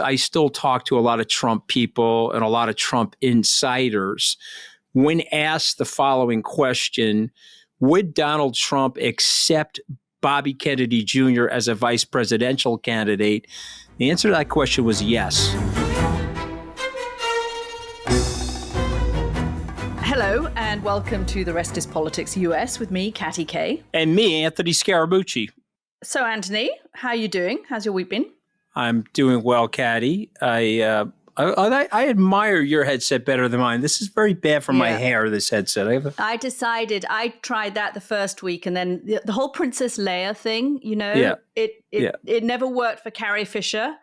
I still talk to a lot of Trump people and a lot of Trump insiders. When asked the following question, would Donald Trump accept Bobby Kennedy Jr. as a vice presidential candidate? The answer to that question was yes. Hello, and welcome to The Rest is Politics US with me, Katty K. And me, Anthony Scaramucci. So, Anthony, how are you doing? How's your week been? I'm doing well, Katty. I admire your headset better than mine. This is very bad for my hair, this headset. I decided, I tried that the first week, and then the whole Princess Leia thing, it never worked for Carrie Fisher.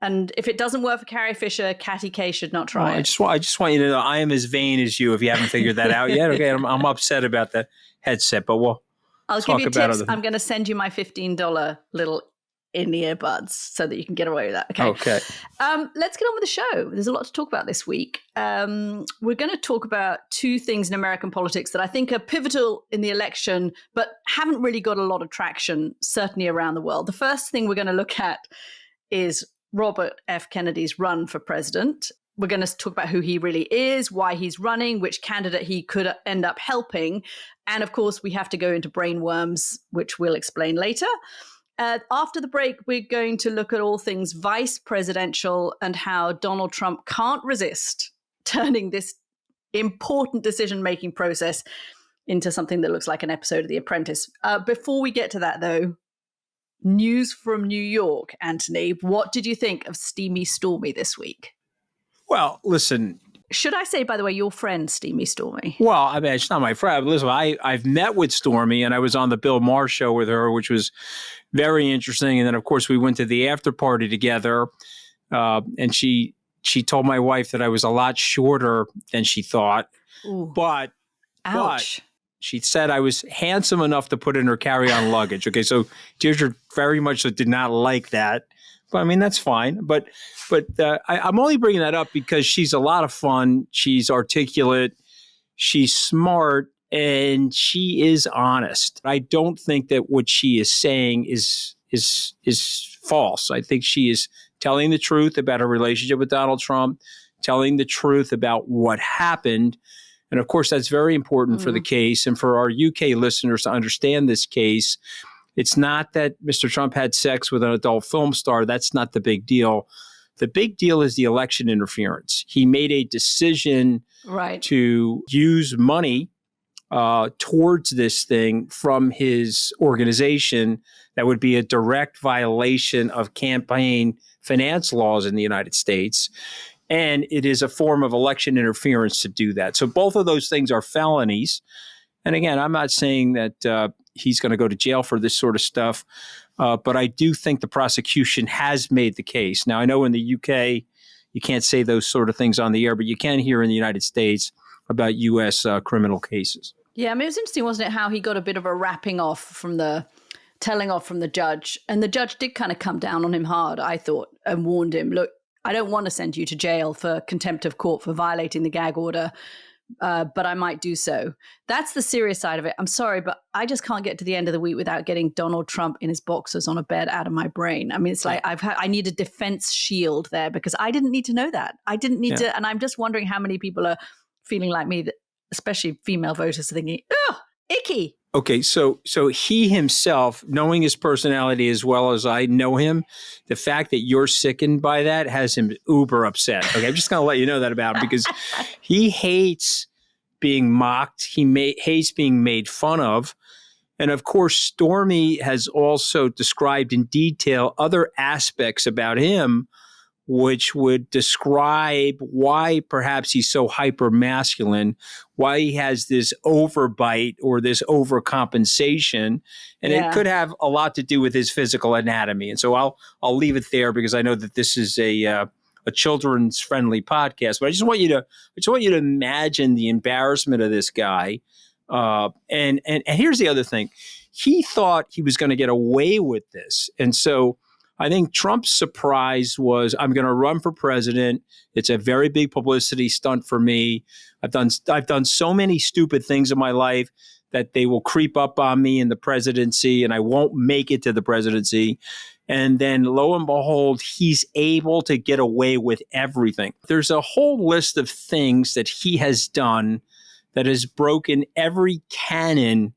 And if it doesn't work for Carrie Fisher, Katty K should not try it. I just want you to know I am as vain as you if you haven't figured that out yet. Okay, I'm upset about the headset, but I'll give you tips. I'm going to send you my $15 little in-ear buds so that you can get away with that. Okay. Let's get on with the show. There's a lot to talk about this week. We're going to talk about two things in American politics that I think are pivotal in the election, but haven't really got a lot of traction, certainly around the world. The first thing we're going to look at is Robert F. Kennedy's run for president. We're going to talk about who he really is, why he's running, which candidate he could end up helping. And of course, we have to go into brainworms, which we'll explain later. After the break, we're going to look at all things vice presidential and how Donald Trump can't resist turning this important decision-making process into something that looks like an episode of The Apprentice. Before we get to that, though, news from New York, Anthony. What did you think of Steamy Stormy this week? Well, listen. Should I say, by the way, your friend, Steamy Stormy? Well, I mean, it's not my friend. Listen, I've met with Stormy, and I was on the Bill Maher show with her, which was very interesting. And then, of course, we went to the after party together, and she told my wife that I was a lot shorter than she thought. Ooh. But she said I was handsome enough to put in her carry-on luggage. Okay, so Deirdre very much did not like that. But I mean, that's fine. But I'm only bringing that up because she's a lot of fun. She's articulate. She's smart. And she is honest. I don't think that what she is saying is false. I think she is telling the truth about her relationship with Donald Trump, telling the truth about what happened. And of course, that's very important for the case and for our UK listeners to understand this case. It's not that Mr. Trump had sex with an adult film star. That's not the big deal. The big deal is the election interference. He made a decision to use money towards this thing from his organization that would be a direct violation of campaign finance laws in the United States. And it is a form of election interference to do that. So both of those things are felonies. And again, I'm not saying that he's going to go to jail for this sort of stuff, but I do think the prosecution has made the case. Now, I know in the UK, you can't say those sort of things on the air, but you can here in the United States about U.S. Criminal cases. Yeah, I mean, it was interesting, wasn't it, how he got a bit of a telling off from the judge. And the judge did kind of come down on him hard, I thought, and warned him, look, I don't want to send you to jail for contempt of court for violating the gag order, but I might do so. That's the serious side of it. I'm sorry, but I just can't get to the end of the week without getting Donald Trump in his boxers on a bed out of my brain. I mean, it's like I need a defense shield there because I didn't need to know that. I didn't need to. And I'm just wondering how many people are feeling like me, that, especially female voters, are thinking, ugh, icky. Okay, so he himself, knowing his personality as well as I know him, the fact that you're sickened by that has him uber upset. Okay, I'm just going to let you know that about him because he hates being mocked. He hates being made fun of. And of course, Stormy has also described in detail other aspects about him which would describe why perhaps he's so hyper-masculine, why he has this overbite or this overcompensation. And it could have a lot to do with his physical anatomy. And so I'll leave it there because I know that this is a children's friendly podcast. But I just want you to imagine the embarrassment of this guy. And here's the other thing. He thought he was going to get away with this. And so I think Trump's surprise was, I'm going to run for president. It's a very big publicity stunt for me. I've done so many stupid things in my life that they will creep up on me in the presidency and I won't make it to the presidency. And then lo and behold, he's able to get away with everything. There's a whole list of things that he has done that has broken every canon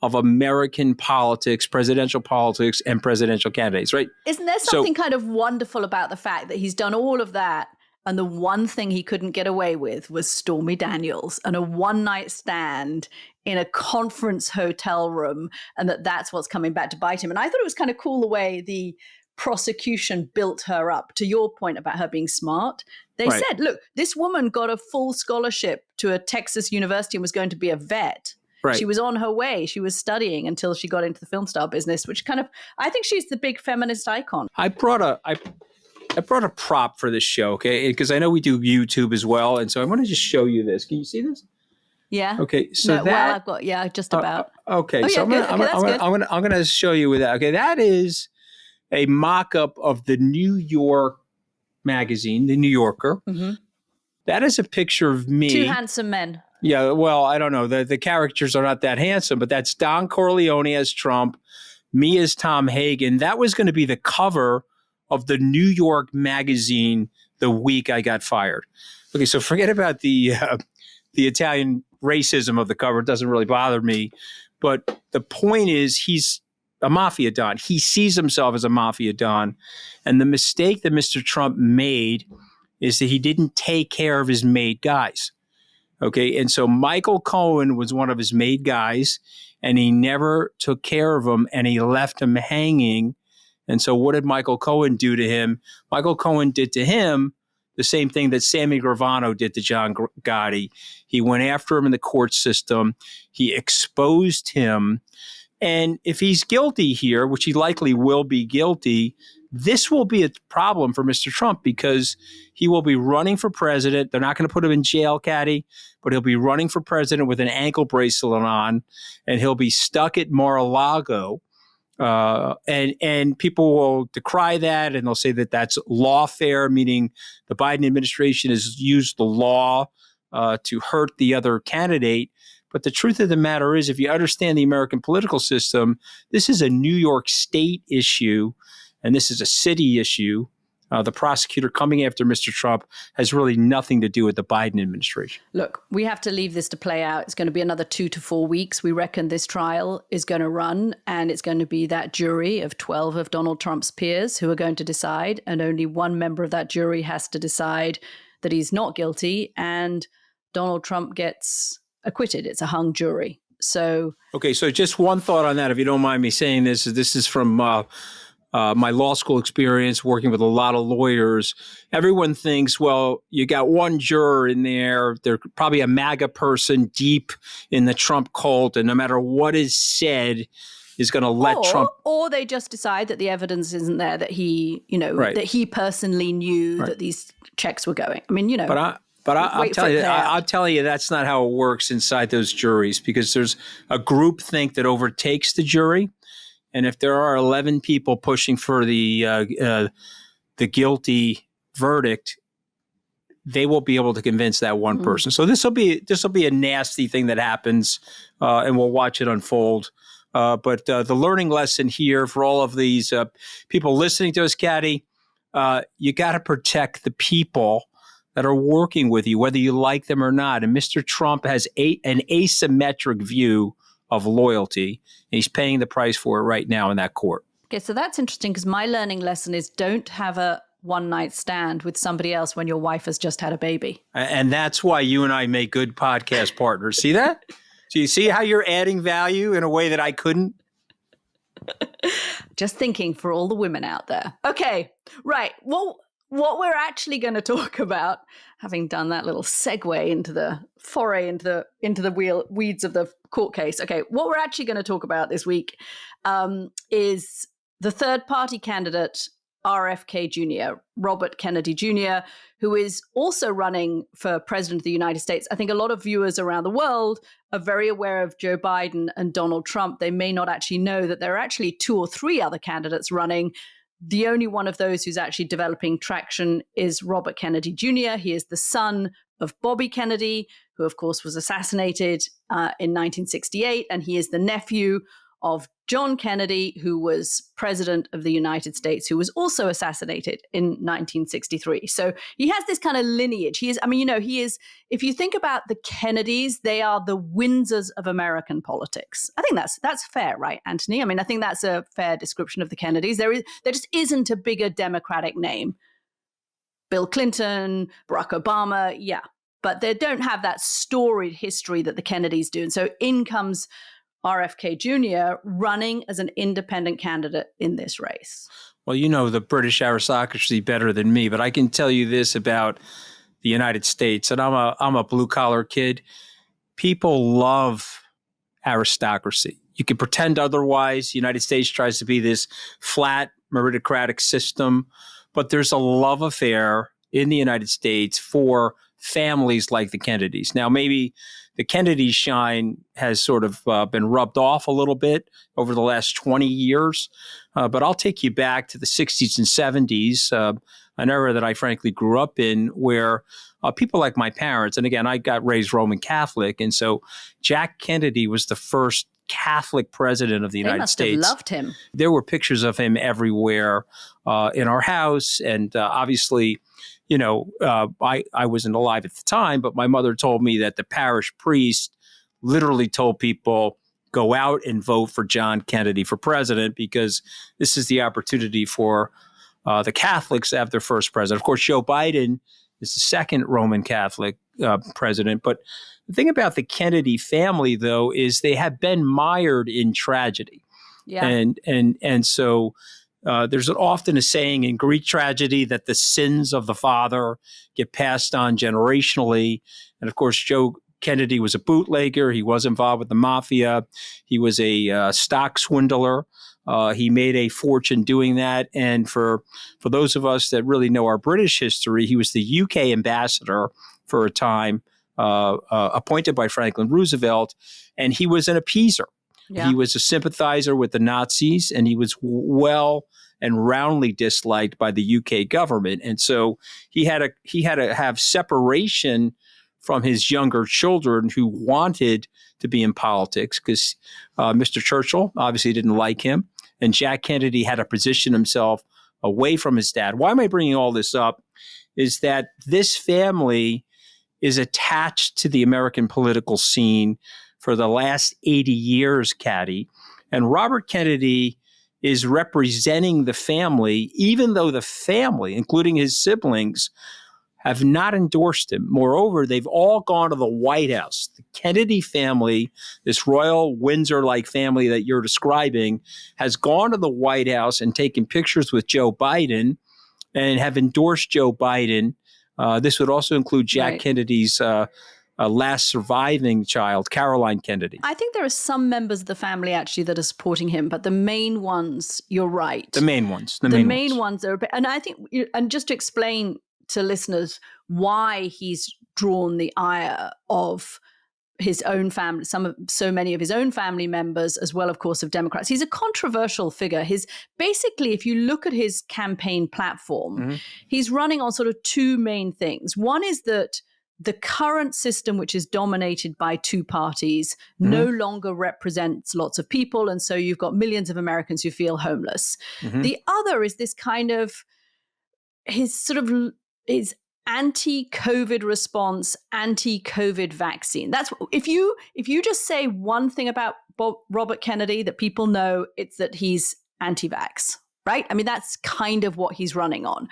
of American politics, presidential politics, and presidential candidates, right? Isn't there something kind of wonderful about the fact that he's done all of that, and the one thing he couldn't get away with was Stormy Daniels and a one-night stand in a conference hotel room, and that's what's coming back to bite him. And I thought it was kind of cool the way the prosecution built her up. To your point about her being smart, they said, look, this woman got a full scholarship to a Texas university and was going to be a vet. Right. She was on her way. She was studying until she got into the film star business, which kind of, I think she's the big feminist icon. I brought a prop for this show, okay? Because I know we do YouTube as well, and so I want to just show you this. Can you see this? Yeah. Okay. So I've got just about. Okay. So I'm gonna show you with that. Okay, that is a mock-up of the New York magazine, the New Yorker. Mm-hmm. That is a picture of me. Two handsome men. Yeah, well, I don't know. The characters are not that handsome, but that's Don Corleone as Trump, me as Tom Hagen. That was going to be the cover of the New York magazine the week I got fired. Okay, so forget about the Italian racism of the cover. It doesn't really bother me. But the point is he's a mafia don. He sees himself as a mafia don. And the mistake that Mr. Trump made is that he didn't take care of his made guys. Okay, and so Michael Cohen was one of his made guys, and he never took care of him, and he left him hanging. And so what did Michael Cohen do to him? Michael Cohen did to him the same thing that Sammy Gravano did to John Gotti. He went after him in the court system. He exposed him. And if he's guilty here, which he likely will be guilty, this will be a problem for Mr. Trump because he will be running for president. They're not going to put him in jail, Katty, but he'll be running for president with an ankle bracelet on, and he'll be stuck at Mar-a-Lago. And people will decry that, and they'll say that that's lawfare, meaning the Biden administration has used the law to hurt the other candidate. But the truth of the matter is, if you understand the American political system, this is a New York State issue, and this is a city issue. The prosecutor coming after Mr. Trump has really nothing to do with the Biden administration. Look, we have to leave this to play out. It's going to be another 2 to 4 weeks. We reckon this trial is going to run, and it's going to be that jury of 12 of Donald Trump's peers who are going to decide, and only one member of that jury has to decide that he's not guilty, and Donald Trump gets acquitted. It's a hung jury. So just one thought on that, if you don't mind me saying this. This is from my law school experience working with a lot of lawyers. Everyone thinks, well, you got one juror in there. They're probably a MAGA person deep in the Trump cult, and no matter what is said, is going to let Trump. Or they just decide that the evidence isn't there, that he, that he personally knew that these checks were going. I mean, But I'm telling you, that's not how it works inside those juries, because there's a group think that overtakes the jury. And if there are 11 people pushing for the guilty verdict, they will be able to convince that one person. So this will be a nasty thing that happens, and we'll watch it unfold. But the learning lesson here for all of these people listening to us, Katty, you got to protect the people that are working with you, whether you like them or not. And Mr. Trump has an asymmetric view of loyalty, and he's paying the price for it right now in that court. Okay, so that's interesting, because my learning lesson is don't have a one-night stand with somebody else when your wife has just had a baby. And that's why you and I make good podcast partners. See that? So you see how you're adding value in a way that I couldn't? Just thinking for all the women out there. Okay, right. Well, what we're actually going to talk about, having done that little segue into the foray into the weeds of the court case. Okay, what we're actually going to talk about this week is the third party candidate, RFK Jr., Robert Kennedy Jr., who is also running for president of the United States. I think a lot of viewers around the world are very aware of Joe Biden and Donald Trump. They may not actually know that there are actually 2 or 3 other candidates running. The only one of those who's actually developing traction is Robert Kennedy Jr. He is the son of Bobby Kennedy, who, of course, was assassinated in 1968. And he is the nephew of John Kennedy, who was president of the United States, who was also assassinated in 1963. So he has this kind of lineage. He is, if you think about the Kennedys, they are the Windsors of American politics. I think that's fair, right, Anthony? I mean, I think that's a fair description of the Kennedys. There just isn't a bigger Democratic name. Bill Clinton, Barack Obama, yeah. But they don't have that storied history that the Kennedys do. And so in comes RFK Jr. running as an independent candidate in this race. Well, you know the British aristocracy better than me, but I can tell you this about the United States, and I'm a blue-collar kid. People love aristocracy. You can pretend otherwise. The United States tries to be this flat meritocratic system, but there's a love affair in the United States for families like the Kennedys. Now, maybe the Kennedy shine has sort of been rubbed off a little bit over the last 20 years, but I'll take you back to the 60s and 70s, an era that I frankly grew up in, where people like my parents, and again, I got raised Roman Catholic, and so Jack Kennedy was the first Catholic president of the United States. They must have loved him. There were pictures of him everywhere in our house, and obviously, I wasn't alive at the time, but my mother told me that the parish priest literally told people, go out and vote for John Kennedy for president, because this is the opportunity for the Catholics to have their first president. Of course, Joe Biden is the second Roman Catholic president. But the thing about the Kennedy family, though, is they have been mired in tragedy. Yeah. And so there's often a saying in Greek tragedy that the sins of the father get passed on generationally. And of course, Joe Kennedy was a bootlegger. He was involved with the mafia. He was a stock swindler. He made a fortune doing that. And for those of us that really know our British history, he was the UK ambassador for a time, appointed by Franklin Roosevelt, and he was an appeaser. Yeah. He was a sympathizer with the Nazis, and he was well and roundly disliked by the UK government. And so he had to have separation from his younger children who wanted to be in politics, because Mr. Churchill obviously didn't like him, and Jack Kennedy had to position himself away from his dad. Why am I bringing all this up? Is that this family is attached to the American political scene for the last 80 years, Katty. And Robert Kennedy is representing the family, even though the family, including his siblings, have not endorsed him. Moreover, they've all gone to the White House. The Kennedy family, this royal Windsor-like family that you're describing, has gone to the White House and taken pictures with Joe Biden and have endorsed Joe Biden. This would also include Jack Kennedy's last surviving child, Caroline Kennedy. I think there are some members of the family actually that are supporting him, but the main ones, you're right. The main ones are, and I think, and just to explain to listeners why he's drawn the ire of his own family, so many of his own family members, as well, of course, of Democrats. He's a controversial figure. Basically, if you look at his campaign platform, he's running on sort of two main things. One is that the current system, which is dominated by two parties, no longer represents lots of people. And so you've got millions of Americans who feel homeless. The other is this kind of his anti-COVID response, anti-COVID vaccine. That's if you just say one thing about Robert Kennedy that people know, it's that he's anti-vax. Right? I mean, that's kind of what he's running on.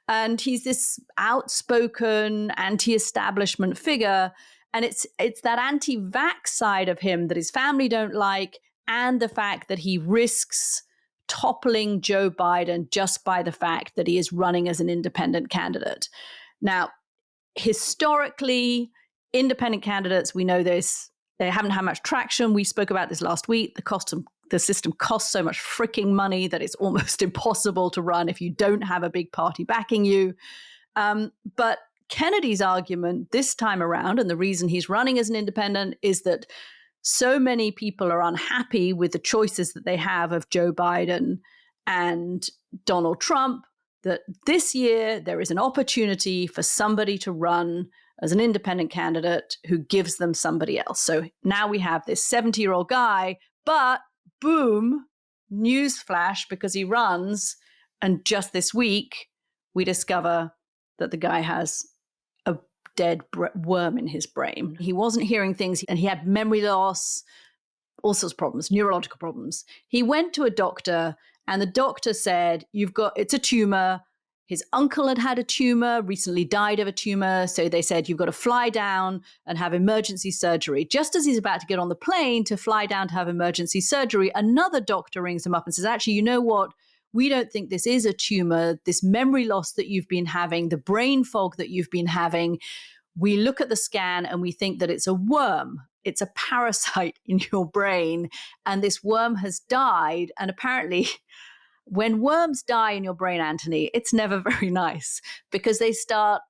And he's this outspoken anti-establishment figure. And it's that anti-vax side of him that his family don't like, and the fact that he risks toppling Joe Biden just by the fact that he is running as an independent candidate. Now, historically, independent candidates, we know this, they haven't had much traction. We spoke about this last week. The system costs so much freaking money that it's almost impossible to run if you don't have a big party backing you. But Kennedy's argument this time around, and the reason he's running as an independent, is that so many people are unhappy with the choices that they have of Joe Biden and Donald Trump, that this year there is an opportunity for somebody to run as an independent candidate who gives them somebody else. So now we have this 70-year-old guy, but boom, newsflash, because he runs. And just this week, we discover that the guy has a dead worm in his brain. He wasn't hearing things, and he had memory loss, all sorts of problems, neurological problems. He went to a doctor, and the doctor said, it's a tumor. His uncle had a tumor, recently died of a tumor. So they said, you've got to fly down and have emergency surgery. Just as he's about to get on the plane to fly down to have emergency surgery, another doctor rings him up and says, actually, you know what? We don't think this is a tumor. This memory loss that you've been having, the brain fog that you've been having, we look at the scan and we think that it's a worm. It's a parasite in your brain. And this worm has died. And apparently, when worms die in your brain, Anthony, it's never very nice because they start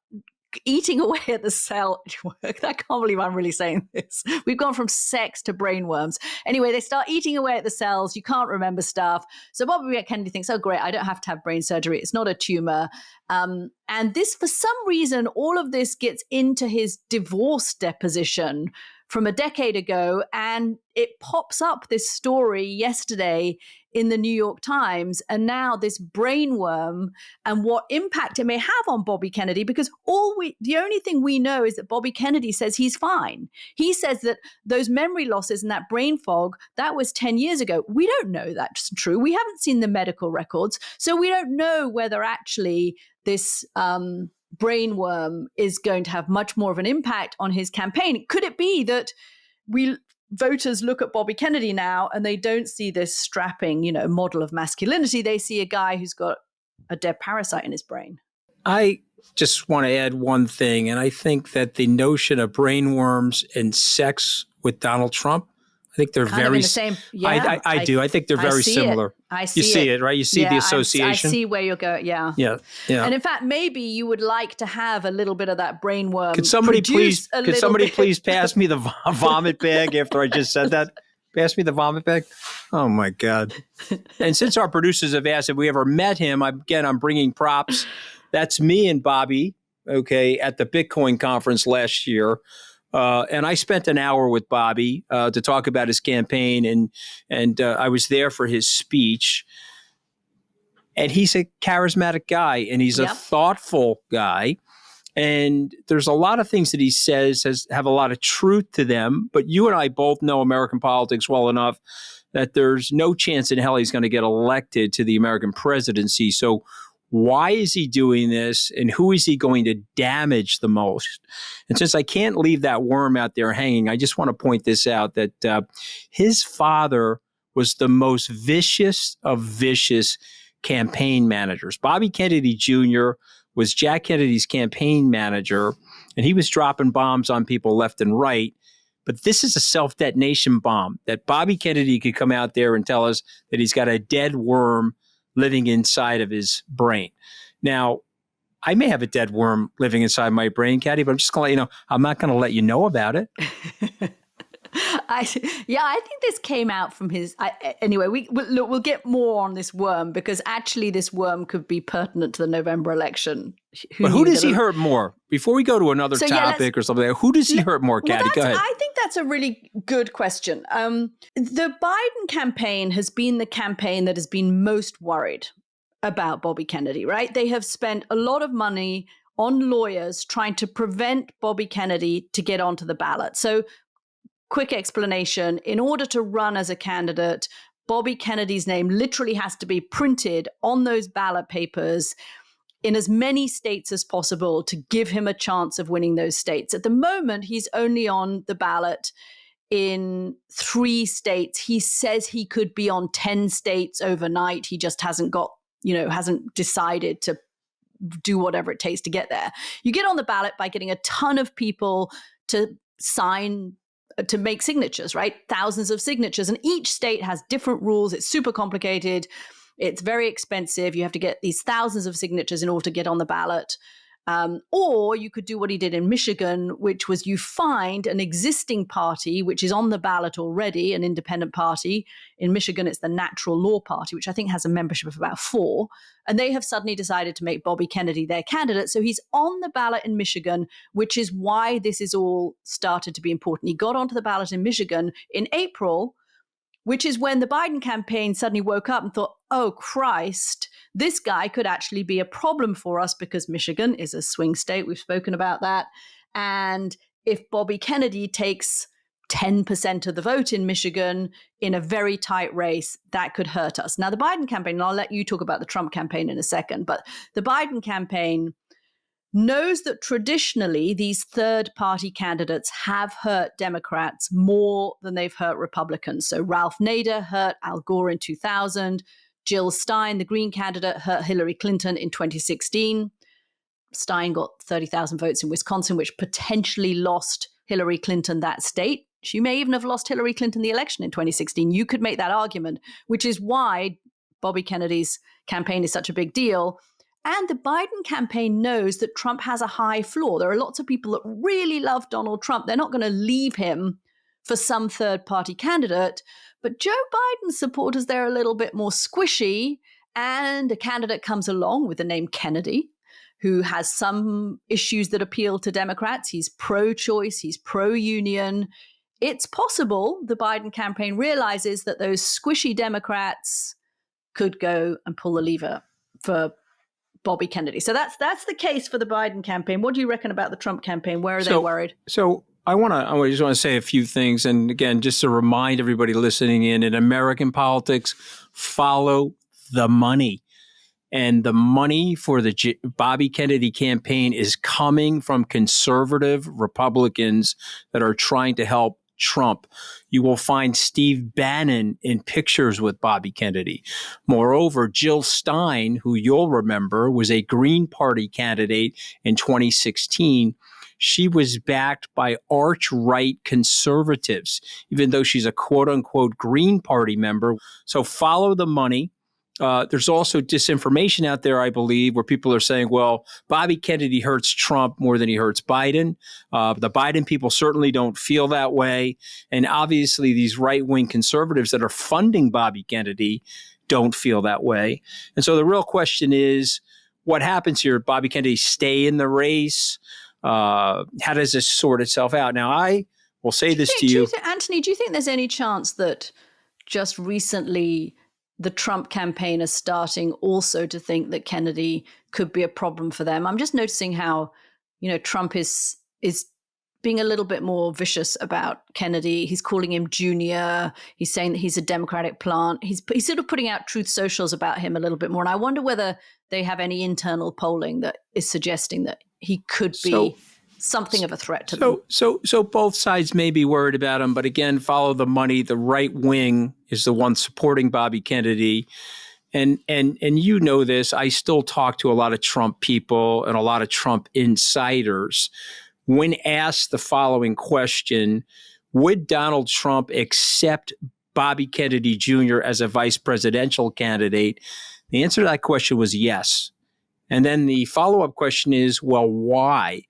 eating away at the cell. I can't believe I'm really saying this. We've gone from sex to brain worms. Anyway, they start eating away at the cells. You can't remember stuff. So Bobby Kennedy thinks, oh, great, I don't have to have brain surgery. It's not a tumor. And this, for some reason, all of this gets into his divorce deposition from a decade ago. And it pops up, this story yesterday in the New York Times, and now this brain worm and what impact it may have on Bobby Kennedy, because the only thing we know is that Bobby Kennedy says he's fine. He says that those memory losses and that brain fog, that was 10 years ago. We don't know that's true. We haven't seen the medical records. So we don't know whether actually this brain worm is going to have much more of an impact on his campaign. Could it be that voters look at Bobby Kennedy now and they don't see this strapping, model of masculinity. They see a guy who's got a dead parasite in his brain. I just want to add one thing. And I think that the notion of brain worms and sex with Donald Trump, I think they're kind very of the same. Yeah, I do. I think they're very similar. I see it. You see it, right? You see the association. I see where you're going. Yeah. Yeah. And in fact, maybe you would like to have a little bit of that brain worm. Could somebody please pass me the vomit bag after I just said that? Pass me the vomit bag. Oh my God. And since our producers have asked if we ever met him, I'm bringing props. That's me and Bobby, okay, at the Bitcoin conference last year. And I spent an hour with Bobby to talk about his campaign, and I was there for his speech. And he's a charismatic guy, and he's a thoughtful guy. And there's a lot of things that he says have a lot of truth to them. But you and I both know American politics well enough that there's no chance in hell he's going to get elected to the American presidency. So why is he doing this, and who is he going to damage the most? And since I can't leave that worm out there hanging, I just want to point this out, that his father was the most vicious of vicious campaign managers. Bobby Kennedy Jr. was Jack Kennedy's campaign manager, and he was dropping bombs on people left and right. But this is a self-detonation bomb that Bobby Kennedy could come out there and tell us that he's got a dead worm living inside of his brain. Now, I may have a dead worm living inside my brain, Katty, but I'm just going to let you know, I'm not going to let you know about it. I think this came out from his. Anyway, we'll get more on this worm, because actually this worm could be pertinent to the November election. Who does he hurt more? Before we go to another topic or something, who does he hurt more, Katty? Go ahead. I think that's a really good question. The Biden campaign has been the campaign that has been most worried about Bobby Kennedy, right? They have spent a lot of money on lawyers trying to prevent Bobby Kennedy to get onto the ballot. So, quick explanation, in order to run as a candidate, Bobby Kennedy's name literally has to be printed on those ballot papers in as many states as possible to give him a chance of winning those states. At the moment, he's only on the ballot in 3 states. He says he could be on 10 states overnight. He just hasn't decided to do whatever it takes to get there. You get on the ballot by getting a ton of people to sign, to make signatures, right? Thousands of signatures. And each state has different rules. It's super complicated. It's very expensive. You have to get these thousands of signatures in order to get on the ballot. Or you could do what he did in Michigan, which was you find an existing party, which is on the ballot already, an independent party. In Michigan, it's the Natural Law Party, which I think has a membership of about 4. And they have suddenly decided to make Bobby Kennedy their candidate. So he's on the ballot in Michigan, which is why this is all started to be important. He got onto the ballot in Michigan in April which is when the Biden campaign suddenly woke up and thought, oh, Christ, this guy could actually be a problem for us because Michigan is a swing state. We've spoken about that. And if Bobby Kennedy takes 10% of the vote in Michigan in a very tight race, that could hurt us. Now, the Biden campaign, and I'll let you talk about the Trump campaign in a second, but the Biden campaign knows that traditionally these third-party candidates have hurt Democrats more than they've hurt Republicans. So Ralph Nader hurt Al Gore in 2000. Jill Stein, the Green candidate, hurt Hillary Clinton in 2016. Stein got 30,000 votes in Wisconsin, which potentially lost Hillary Clinton that state. She may even have lost Hillary Clinton the election in 2016. You could make that argument, which is why Bobby Kennedy's campaign is such a big deal. And the Biden campaign knows that Trump has a high floor. There are lots of people that really love Donald Trump. They're not going to leave him for some third-party candidate. But Joe Biden's supporters, they're a little bit more squishy. And a candidate comes along with the name Kennedy, who has some issues that appeal to Democrats. He's pro-choice, he's pro-union. It's possible the Biden campaign realizes that those squishy Democrats could go and pull the lever for Bobby Kennedy. So that's the case for the Biden campaign. What do you reckon about the Trump campaign? Where are they worried? So I just want to say a few things. And again, just to remind everybody listening in American politics, follow the money. And the money for the Bobby Kennedy campaign is coming from conservative Republicans that are trying to help Trump. You will find Steve Bannon in pictures with Bobby Kennedy. Moreover, Jill Stein, who you'll remember was a Green Party candidate in 2016, she was backed by arch-right conservatives, even though she's a quote-unquote Green Party member. So follow the money. There's also disinformation out there, I believe, where people are saying, well, Bobby Kennedy hurts Trump more than he hurts Biden. The Biden people certainly don't feel that way. And obviously, these right-wing conservatives that are funding Bobby Kennedy don't feel that way. And so the real question is, what happens here? Bobby Kennedy stay in the race? How does this sort itself out? Now, I will say this to you. Anthony, do you think there's any chance that just recently the Trump campaign is starting also to think that Kennedy could be a problem for them? I'm just noticing how, Trump is being a little bit more vicious about Kennedy. He's calling him Junior. He's saying that he's a Democratic plant. He's sort of putting out truth socials about him a little bit more. And I wonder whether they have any internal polling that is suggesting that he could be something of a threat to them. So both sides may be worried about him, but again, follow the money. The right wing is the one supporting Bobby Kennedy. And you know this, I still talk to a lot of Trump people and a lot of Trump insiders. When asked the following question, would Donald Trump accept Bobby Kennedy Jr. as a vice presidential candidate? The answer to that question was yes. And then the follow-up question is, well, why?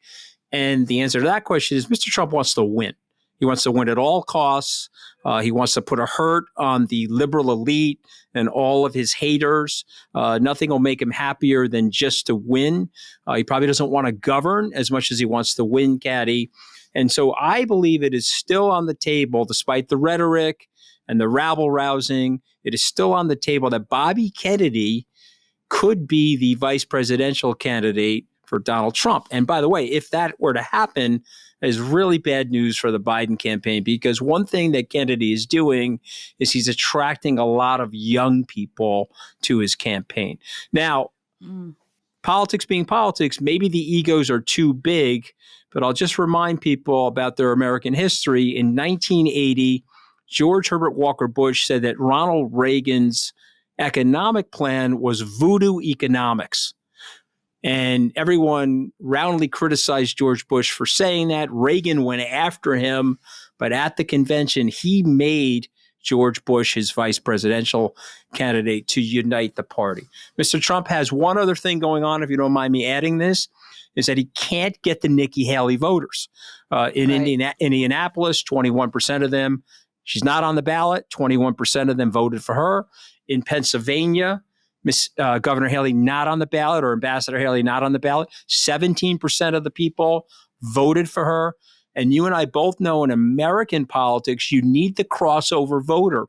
And the answer to that question is Mr. Trump wants to win. He wants to win at all costs. He wants to put a hurt on the liberal elite and all of his haters. Nothing will make him happier than just to win. He probably doesn't want to govern as much as he wants to win, Katty. And so I believe it is still on the table, despite the rhetoric and the rabble-rousing. It is still on the table that Bobby Kennedy could be the vice presidential candidate for Donald Trump. And by the way, if that were to happen, is really bad news for the Biden campaign, because one thing that Kennedy is doing is he's attracting a lot of young people to his campaign. Now, politics being politics, maybe the egos are too big, but I'll just remind people about their American history. In 1980, George Herbert Walker Bush said that Ronald Reagan's economic plan was voodoo economics. And everyone roundly criticized George Bush for saying that. Reagan went after him, but at the convention, he made George Bush his vice presidential candidate to unite the party. Mr. Trump has one other thing going on, if you don't mind me adding this, is that he can't get the Nikki Haley voters. In Indianapolis, 21% of them, she's not on the ballot, 21% of them voted for her. In Pennsylvania, Governor Haley not on the ballot, or Ambassador Haley not on the ballot. 17% of the people voted for her. And you and I both know in American politics, you need the crossover voter.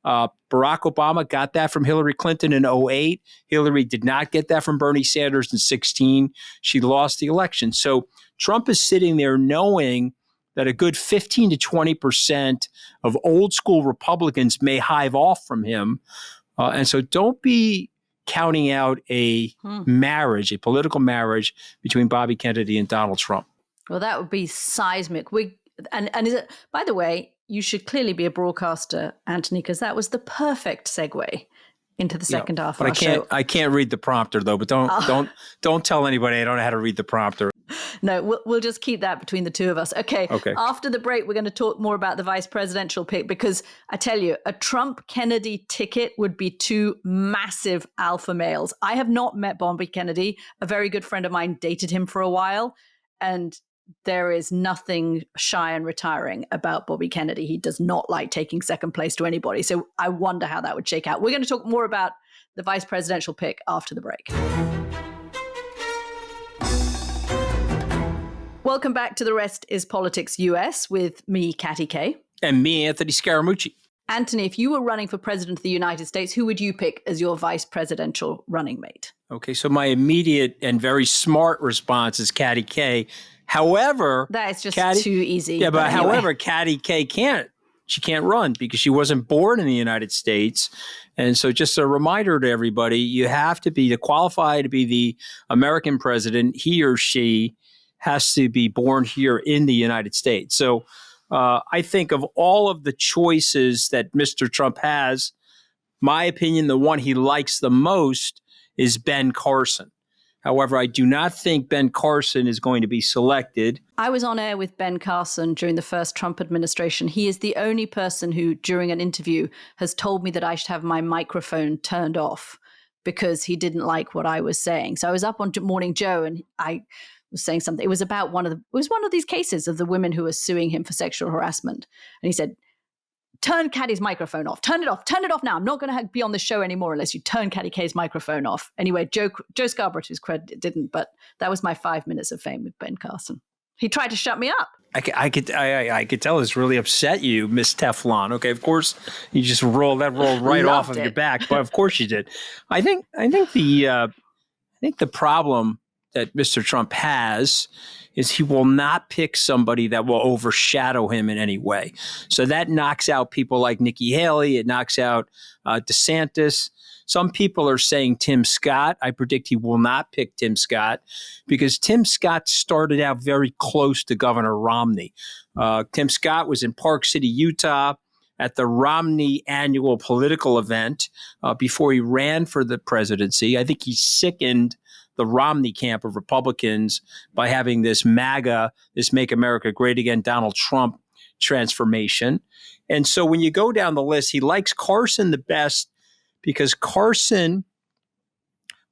Barack Obama got that from Hillary Clinton in 2008. Hillary did not get that from Bernie Sanders in 2016. She lost the election. So Trump is sitting there knowing that a good 15 to 20% of old school Republicans may hive off from him. And so don't be counting out a marriage, a political marriage between Bobby Kennedy and Donald Trump. Well, that would be seismic. And is it, by the way, you should clearly be a broadcaster, Anthony, because that was the perfect segue into the second half of our show. I can't read the prompter though, but don't tell anybody I don't know how to read the prompter. No, we'll just keep that between the two of us. Okay. After the break, we're going to talk more about the vice presidential pick, because I tell you, a Trump-Kennedy ticket would be two massive alpha males. I have not met Bobby Kennedy. A very good friend of mine dated him for a while, and there is nothing shy and retiring about Bobby Kennedy. He does not like taking second place to anybody. So I wonder how that would shake out. We're going to talk more about the vice presidential pick after the break. Welcome back to The Rest is Politics US with me, Katty K. And me, Anthony Scaramucci. Anthony, if you were running for president of the United States, who would you pick as your vice presidential running mate? Okay, so my immediate and very smart response is Katty K. However, that is just too easy. Yeah, but anyway. However, Katty K can't run because she wasn't born in the United States. And so just a reminder to everybody, you have to qualify to be the American president, he or she has to be born here in the United States. So I think of all of the choices that Mr. Trump has, my opinion, the one he likes the most is Ben Carson. However, I do not think Ben Carson is going to be selected. I was on air with Ben Carson during the first Trump administration. He is the only person who, during an interview, has told me that I should have my microphone turned off because he didn't like what I was saying. So I was up on Morning Joe and I was saying something. It was about one of these cases of the women who were suing him for sexual harassment. And he said, turn Katty's microphone off. Turn it off now. I'm not going to be on the show anymore unless you turn Katty K's microphone off. Anyway, Joe Scarborough, to his credit, didn't, but that was my 5 minutes of fame with Ben Carson. He tried to shut me up. I could tell this really upset you, Miss Teflon. Okay, of course you just rolled right off of your back, but of course you did. I think the problem that Mr. Trump has is he will not pick somebody that will overshadow him in any way. So that knocks out people like Nikki Haley. It knocks out DeSantis. Some people are saying Tim Scott. I predict he will not pick Tim Scott because Tim Scott started out very close to Governor Romney. Tim Scott was in Park City, Utah at the Romney annual political event before he ran for the presidency. I think he sickened the Romney camp of Republicans by having this MAGA, this Make America Great Again, Donald Trump transformation. And so when you go down the list, he likes Carson the best because Carson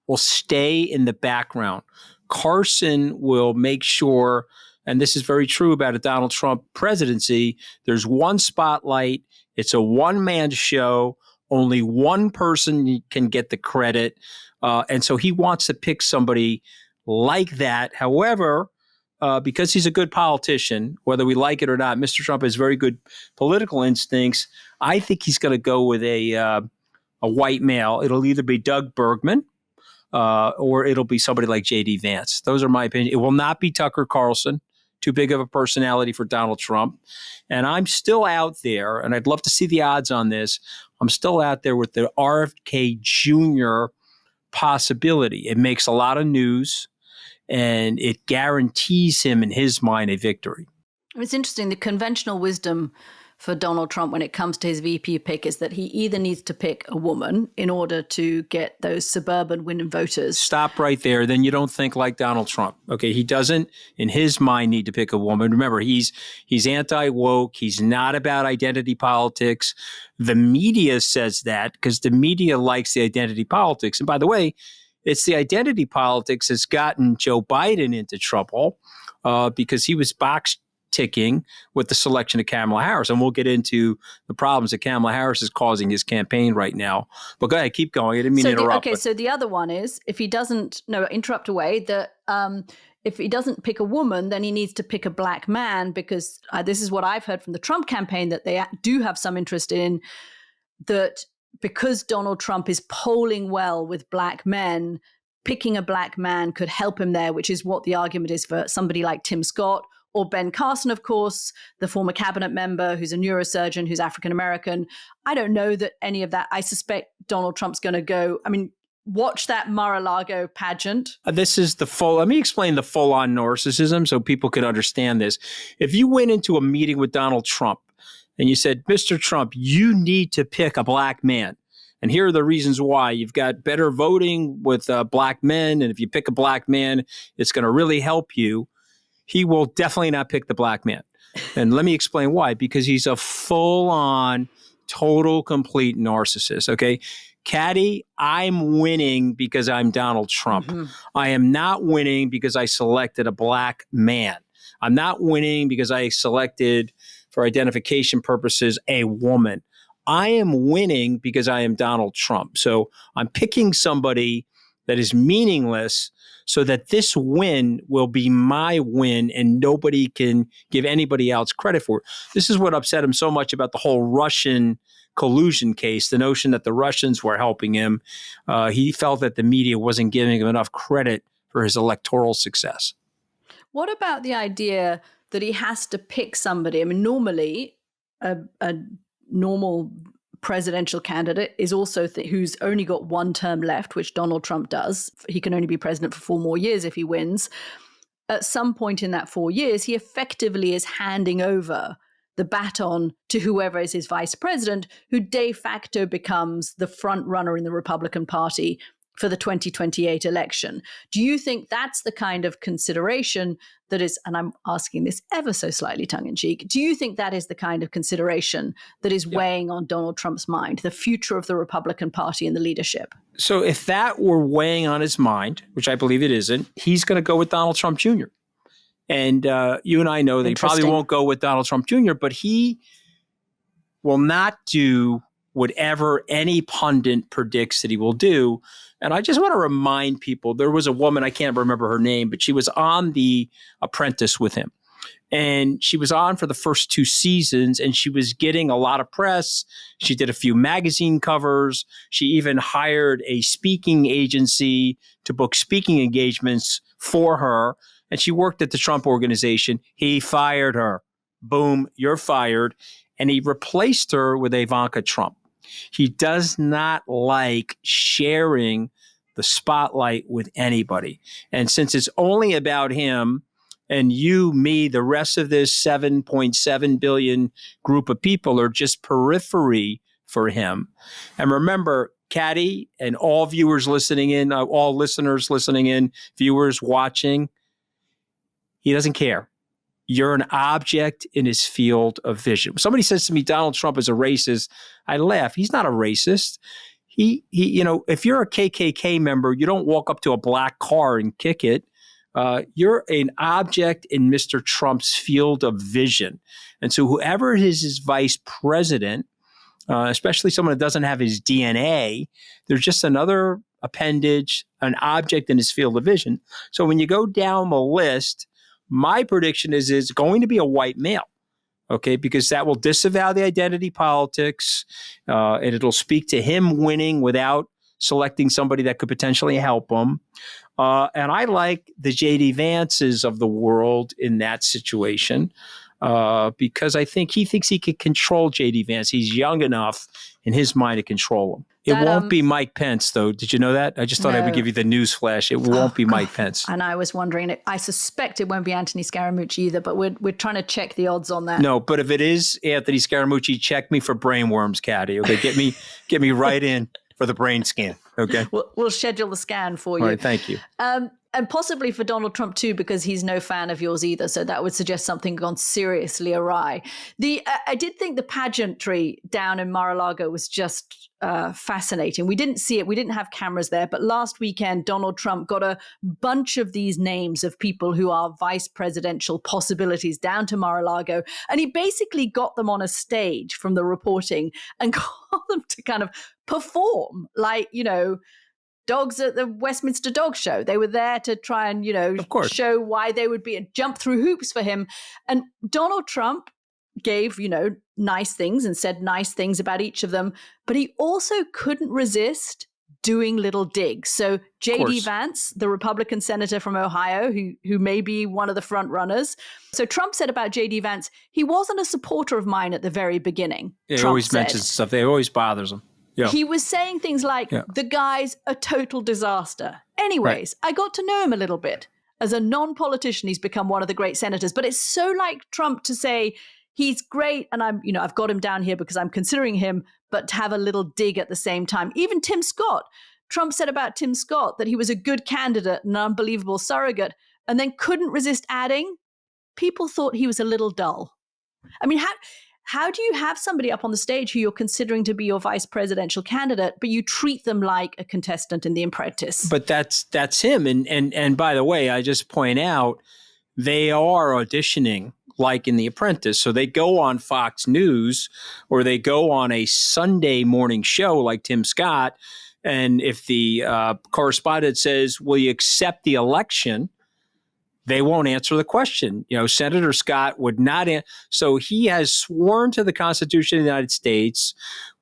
will stay in the background. Carson will make sure, and this is very true about a Donald Trump presidency, there's one spotlight, it's a one-man show, only one person can get the credit. And so he wants to pick somebody like that. However, because he's a good politician, whether we like it or not, Mr. Trump has very good political instincts. I think he's going to go with a white male. It'll either be Doug Bergman or it'll be somebody like J.D. Vance. Those are my opinion. It will not be Tucker Carlson. Too big of a personality for Donald Trump. And I'm still out there, and I'd love to see the odds on this. I'm still out there with the RFK Jr. possibility. It makes a lot of news, and it guarantees him, in his mind, a victory. It's interesting. The conventional wisdom for Donald Trump when it comes to his VP pick is that he either needs to pick a woman in order to get those suburban winning voters. Stop right there. Then you don't think like Donald Trump. Okay, he doesn't, in his mind, need to pick a woman. Remember, he's anti-woke. He's not about identity politics. The media says that because the media likes the identity politics. And by the way, it's the identity politics that's gotten Joe Biden into trouble because he was box ticking with the selection of Kamala Harris. And we'll get into the problems that Kamala Harris is causing his campaign right now. But go ahead, keep going. I didn't mean to interrupt. So the other one is, if he doesn't, interrupt away, if he doesn't pick a woman, then he needs to pick a black man because this is what I've heard from the Trump campaign, that they do have some interest in that because Donald Trump is polling well with black men, picking a black man could help him there, which is what the argument is for somebody like Tim Scott or Ben Carson, of course, the former cabinet member who's a neurosurgeon, who's African-American. I don't know that any of that. I suspect Donald Trump's going to go, watch that Mar-A-Lago pageant. This is let me explain the full-on narcissism so people can understand this. If you went into a meeting with Donald Trump and you said, Mr. Trump, you need to pick a black man. And here are the reasons why. You've got better voting with black men. And if you pick a black man, it's going to really help you. He will definitely not pick the black man. And let me explain why. Because he's a full-on, total, complete narcissist. Okay. Katty, I'm winning because I'm Donald Trump. Mm-hmm. I am not winning because I selected a black man. I'm not winning because I selected, for identification purposes, a woman. I am winning because I am Donald Trump. So I'm picking somebody that is meaningless so that this win will be my win and nobody can give anybody else credit for it. This is what upset him so much about the whole Russian collusion case, the notion that the Russians were helping him. He felt that the media wasn't giving him enough credit for his electoral success. What about the idea that he has to pick somebody? Normally a normal presidential candidate is also who's only got one term left, which Donald Trump does. He can only be president for 4 more years if he wins. At some point in that 4 years, he effectively is handing over the baton to whoever is his vice president, who de facto becomes the front runner in the Republican Party for the 2028 election. Do you think that's the kind of consideration that is, and I'm asking this ever so slightly tongue-in-cheek, do you think that is the kind of consideration that is weighing on Donald Trump's mind, the future of the Republican Party and the leadership? So if that were weighing on his mind, which I believe it isn't, he's going to go with Donald Trump Jr. And you and I know that he probably won't go with Donald Trump Jr., but he will not do whatever any pundit predicts that he will do. And I just want to remind people, there was a woman, I can't remember her name, but she was on The Apprentice with him. And she was on for the first 2 seasons, and she was getting a lot of press. She did a few magazine covers. She even hired a speaking agency to book speaking engagements for her. And she worked at the Trump Organization. He fired her. Boom, you're fired. And he replaced her with Ivanka Trump. He does not like sharing the spotlight with anybody. And since it's only about him and you, me, the rest of this 7.7 billion group of people are just periphery for him. And remember, Katty and all viewers listening in, all listeners listening in, viewers watching, he doesn't care. You're an object in his field of vision. Somebody says to me, Donald Trump is a racist. I laugh. He's not a racist. He, if you're a KKK member, you don't walk up to a black car and kick it. You're an object in Mr. Trump's field of vision. And so whoever is his vice president, especially someone that doesn't have his DNA, they're just another appendage, an object in his field of vision. So when you go down the list, my prediction is it's going to be a white male, okay, because that will disavow the identity politics, and it'll speak to him winning without selecting somebody that could potentially help him. And I like the J.D. Vances of the world in that situation because I think he thinks he could control J.D. Vance. He's young enough in his mind to control him. It won't be Mike Pence, though. Did you know that? I just thought I would give you the news flash. It won't be Mike Pence. And I was wondering, I suspect it won't be Anthony Scaramucci either, but we're trying to check the odds on that. No, but if it is Anthony Scaramucci, check me for brain worms, Katty. Okay, get me right in for the brain scan. Okay, we'll schedule the scan for you. All right, thank you. And possibly for Donald Trump too, because he's no fan of yours either. So that would suggest something gone seriously awry. I did think the pageantry down in Mar-A-Lago was just fascinating. We didn't see it. We didn't have cameras there. But last weekend, Donald Trump got a bunch of these names of people who are vice presidential possibilities down to Mar-A-Lago. And he basically got them on a stage from the reporting and got them to kind of perform like, dogs at the Westminster Dog Show. They were there to try and, show why they would be and jump through hoops for him. And Donald Trump gave, nice things and said nice things about each of them, but he also couldn't resist doing little digs. So J.D. Vance, the Republican senator from Ohio, who may be one of the front runners. So Trump said about J.D. Vance, he wasn't a supporter of mine at the very beginning. Yeah, he always mentions stuff. It always bothers him. Yeah. He was saying things like, the guy's a total disaster. Anyways, I got to know him a little bit. As a non-politician, he's become one of the great senators. But it's so like Trump to say, he's great, and I've got him down here because I'm considering him, but to have a little dig at the same time. Even Tim Scott, Trump said about Tim Scott that he was a good candidate, an unbelievable surrogate, and then couldn't resist adding, people thought he was a little dull. I mean, how do you have somebody up on the stage who you're considering to be your vice presidential candidate, but you treat them like a contestant in The Apprentice? But that's him. And by the way, I just point out, they are auditioning like in The Apprentice. So they go on Fox News or they go on a Sunday morning show like Tim Scott. And if the correspondent says, will you accept the election? They won't answer the question. Senator Scott would not. So he has sworn to the Constitution of the United States,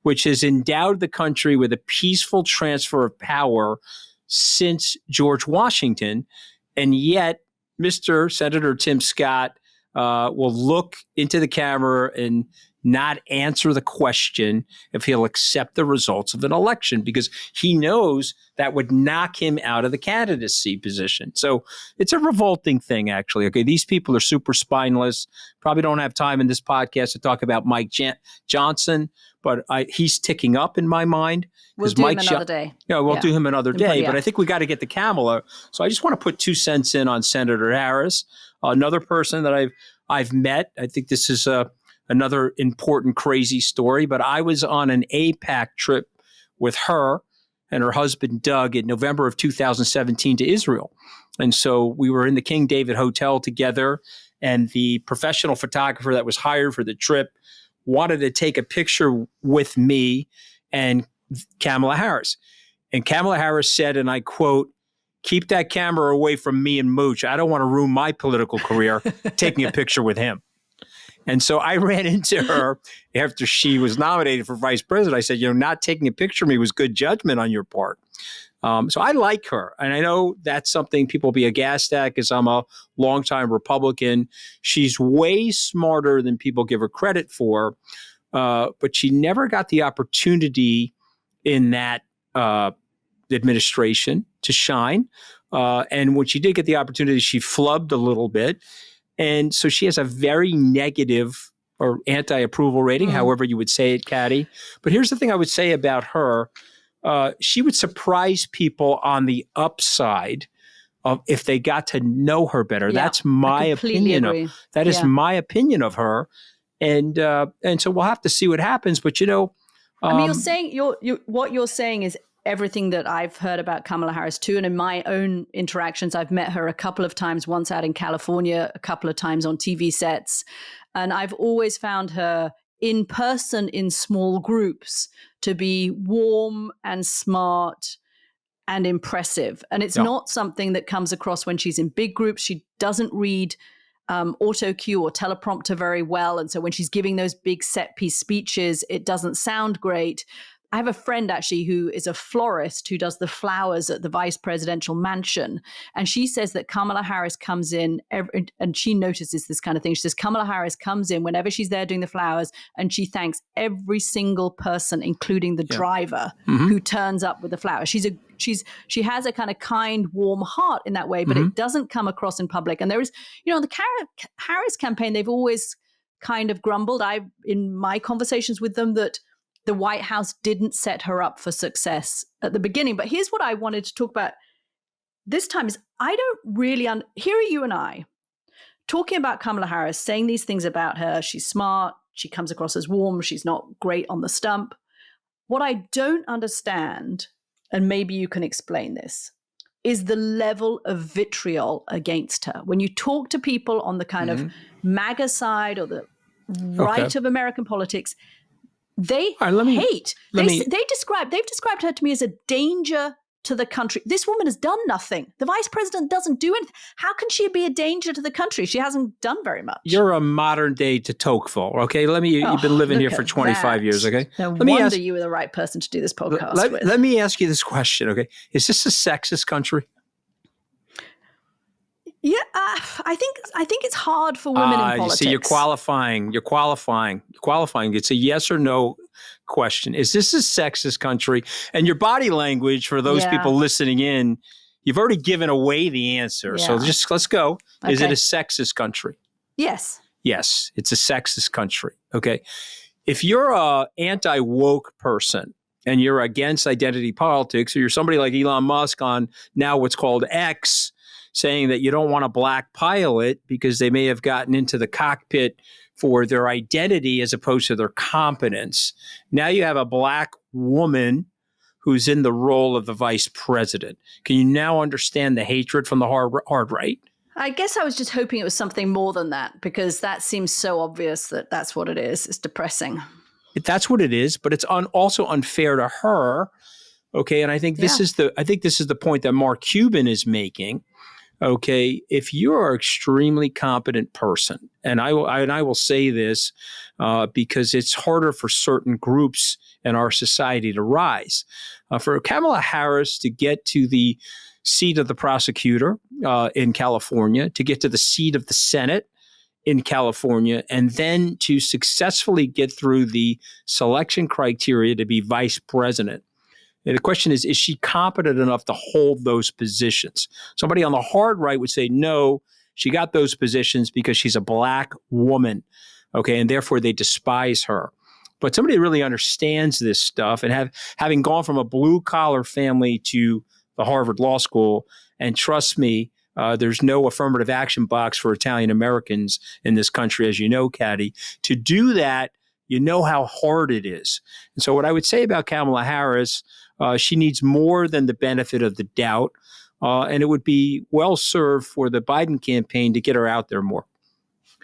which has endowed the country with a peaceful transfer of power since George Washington. And yet, Mr. Senator Tim Scott will look into the camera and not answer the question if he'll accept the results of an election, because he knows that would knock him out of the candidacy position. So it's a revolting thing, actually. Okay, these people are super spineless. Probably don't have time in this podcast to talk about Mike Johnson, but he's ticking up in my mind. We'll do him another day. Yeah, we'll do him another day. But I think we got to get to Kamala. So I just want to put 2 cents in on Senator Harris, another person that I've met. I think this is another important, crazy story. But I was on an AIPAC trip with her and her husband, Doug, in November of 2017 to Israel. And so we were in the King David Hotel together, and the professional photographer that was hired for the trip wanted to take a picture with me and Kamala Harris. And Kamala Harris said, and I quote, "Keep that camera away from me and Mooch. I don't want to ruin my political career taking a picture with him." And so I ran into her after she was nominated for vice president. I said, not taking a picture of me was good judgment on your part. So I like her. And I know that's something people will be aghast at because I'm a longtime Republican. She's way smarter than people give her credit for. But she never got the opportunity in that administration to shine. And when she did get the opportunity, she flubbed a little bit. And so she has a very negative or anti-approval rating, however you would say it, Katty. But here's the thing I would say about her. She would surprise people on the upside of if they got to know her better. Yeah, that's my opinion. That is my opinion of her. And so we'll have to see what happens. But, I mean, you're saying what you're saying is everything that I've heard about Kamala Harris too. And in my own interactions, I've met her a couple of times, once out in California, a couple of times on TV sets. And I've always found her in person in small groups to be warm and smart and impressive. And it's not something that comes across when she's in big groups. She doesn't read auto cue or teleprompter very well. And so when she's giving those big set piece speeches, it doesn't sound great. I have a friend actually who is a florist who does the flowers at the vice presidential mansion. And she says that Kamala Harris comes in and she notices this kind of thing. She says Kamala Harris comes in whenever she's there doing the flowers and she thanks every single person, including the driver who turns up with the flowers. She has a kind of kind, warm heart in that way, but it doesn't come across in public. And there is, the Harris campaign, they've always kind of grumbled. In my conversations with them, that the White House didn't set her up for success at the beginning. But here's what I wanted to talk about this time is I don't really here are you and I talking about Kamala Harris, saying these things about her. She's smart. She comes across as warm. She's not great on the stump. What I don't understand, and maybe you can explain this, is the level of vitriol against her. When you talk to people on the kind of MAGA side or the right of American politics, they hate. They've described her to me as a danger to the country. This woman has done nothing. The vice president doesn't do anything. How can she be a danger to the country? She hasn't done very much. You're a modern day de Tocqueville, okay? You've been living here for 25 years, okay? No wonder you were the right person to do this podcast with. Let me ask you this question, okay? Is this a sexist country? Yeah, I think it's hard for women in politics. You see, you're qualifying. It's a yes or no question. Is this a sexist country? And your body language, for those people listening in, you've already given away the answer. Yeah. So just let's go. Okay. Is it a sexist country? Yes. Yes, it's a sexist country. Okay. If you're a anti-woke person and you're against identity politics, or you're somebody like Elon Musk on now what's called X, saying that you don't want a black pilot because they may have gotten into the cockpit for their identity as opposed to their competence. Now you have a black woman who's in the role of the vice president. Can you now understand the hatred from the hard right? I guess I was just hoping it was something more than that, because that seems so obvious that that's what it is. It's depressing. That's what it is, but it's also unfair to her. Okay, and I think this is the point that Mark Cuban is making. Okay, if you're an extremely competent person, and I will say this because it's harder for certain groups in our society to rise. For Kamala Harris to get to the seat of the prosecutor in California, to get to the seat of the Senate in California, and then to successfully get through the selection criteria to be vice president. And the question is she competent enough to hold those positions? Somebody on the hard right would say, no, she got those positions because she's a black woman, okay, and therefore they despise her. But somebody who really understands this stuff, and having gone from a blue-collar family to the Harvard Law School, and trust me, there's no affirmative action box for Italian Americans in this country, as you know, Katty. To do that, you know how hard it is. And so what I would say about Kamala Harris, she needs more than the benefit of the doubt. And it would be well served for the Biden campaign to get her out there more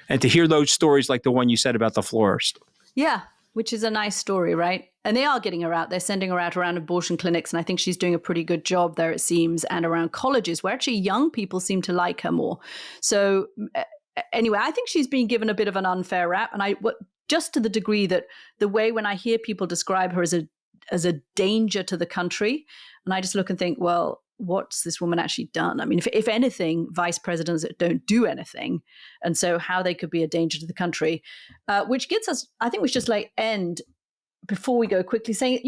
and to hear those stories like the one you said about the florist. Yeah, which is a nice story, right? And they are getting her out. They're sending her out around abortion clinics. And I think she's doing a pretty good job there, it seems, and around colleges where actually young people seem to like her more. So anyway, I think she's being given a bit of an unfair rap. And just to the degree that the way when I hear people describe her as a danger to the country, and I just look and think, well, what's this woman actually done? I mean, if anything, vice presidents don't do anything. And so how they could be a danger to the country, which gets us, I think we should just end before we go quickly saying,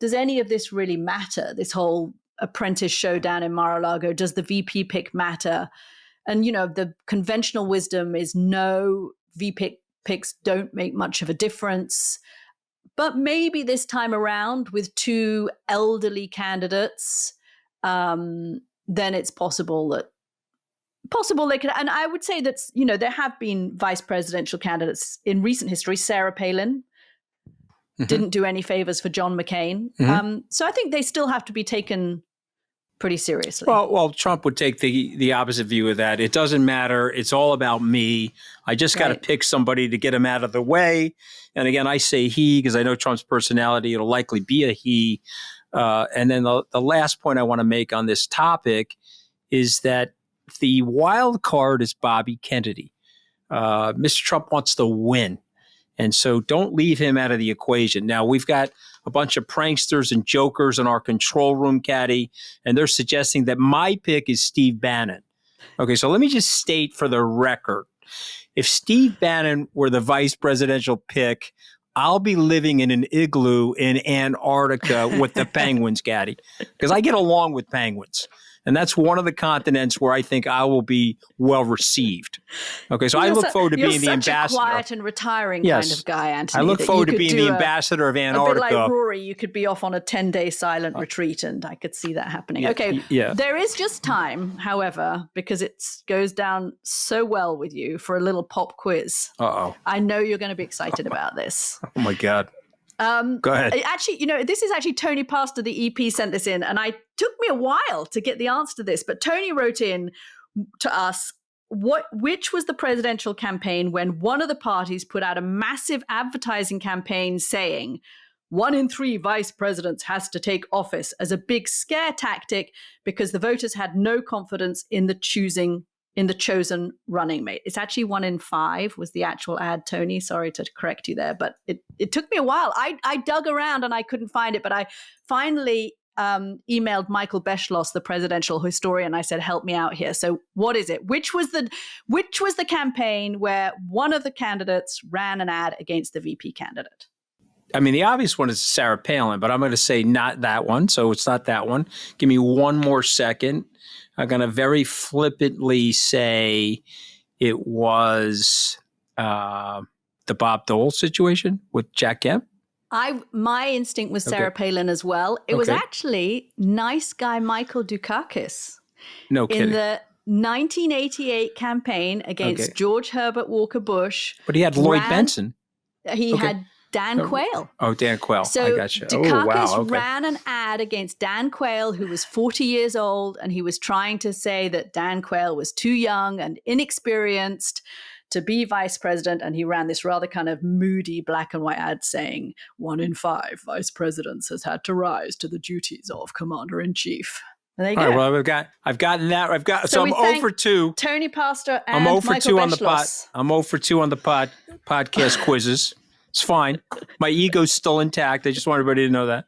does any of this really matter? This whole apprentice showdown in Mar-A-Lago, does the VP pick matter? And, the conventional wisdom is no, VP picks don't make much of a difference. But maybe this time around with two elderly candidates, then it's possible they could. And I would say that, there have been vice presidential candidates in recent history. Sarah Palin didn't do any favors for John McCain. So I think they still have to be taken pretty seriously. Well, Trump would take the opposite view of that. It doesn't matter. It's all about me. I just got to pick somebody to get him out of the way. And again, I say he because I know Trump's personality. It'll likely be a he. And then the last point I want to make on this topic is that the wild card is Bobby Kennedy. Mr. Trump wants to win. And so don't leave him out of the equation. Now, we've got a bunch of pranksters and jokers in our control room, Katty, and they're suggesting that my pick is Steve Bannon. Okay, so let me just state for the record, if Steve Bannon were the vice presidential pick, I'll be living in an igloo in Antarctica with the penguins, Katty, because I get along with penguins. And that's one of the continents where I think I will be well received. Okay, so I look forward to being the ambassador. You're such a quiet and retiring kind of guy, Anthony. I look forward to being the ambassador of Antarctica. A bit like Rory, you could be off on a 10-day silent retreat, and I could see that happening. There is just time, however, because it goes down so well with you for a little pop quiz. Uh-oh. I know you're going to be excited about this. Oh, my God. Go ahead. Actually, this is actually Tony Pastor, the EP, sent this in, and it took me a while to get the answer to this. But Tony wrote in to us, which was the presidential campaign when one of the parties put out a massive advertising campaign saying, 1 in 3 vice presidents has to take office as a big scare tactic because the voters had no confidence in the chosen running mate. It's actually 1 in 5 was the actual ad, Tony. Sorry to correct you there, but it took me a while. I dug around and I couldn't find it, but I finally emailed Michael Beschloss, the presidential historian. I said, help me out here. So what is it? Which was the campaign where one of the candidates ran an ad against the VP candidate? I mean, the obvious one is Sarah Palin, but I'm going to say not that one. So it's not that one. Give me one more second. I'm going to very flippantly say it was the Bob Dole situation with Jack Kemp. My instinct was Sarah Palin as well. It was actually nice guy Michael Dukakis. No kidding. In the 1988 campaign against George Herbert Walker Bush. But he had Lloyd Benson. He had Dan Quayle. Oh, Dan Quayle. So I got you. Dukakis ran an ad against Dan Quayle, who was 40 years old, and he was trying to say that Dan Quayle was too young and inexperienced to be vice president. And he ran this rather kind of moody black and white ad saying 1 in 5 vice presidents has had to rise to the duties of commander-in-chief. And there you go. All right, well, I've gotten that. So I'm 0 for 2. Tony Pastor and I'm 0 for Michael 2 Beschloss. on the I'm 0 for 2 on the podcast quizzes. It's fine. My ego's still intact. I just want everybody to know that.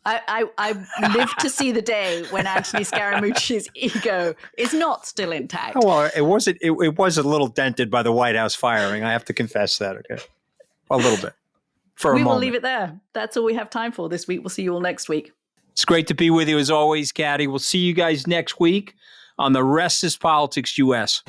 I live to see the day when Anthony Scaramucci's ego is not still intact. Oh, well, it wasn't. It was a little dented by the White House firing. I have to confess that. Okay, a little bit. We will leave it there. That's all we have time for this week. We'll see you all next week. It's great to be with you as always, Katty. We'll see you guys next week on The Rest is Politics US.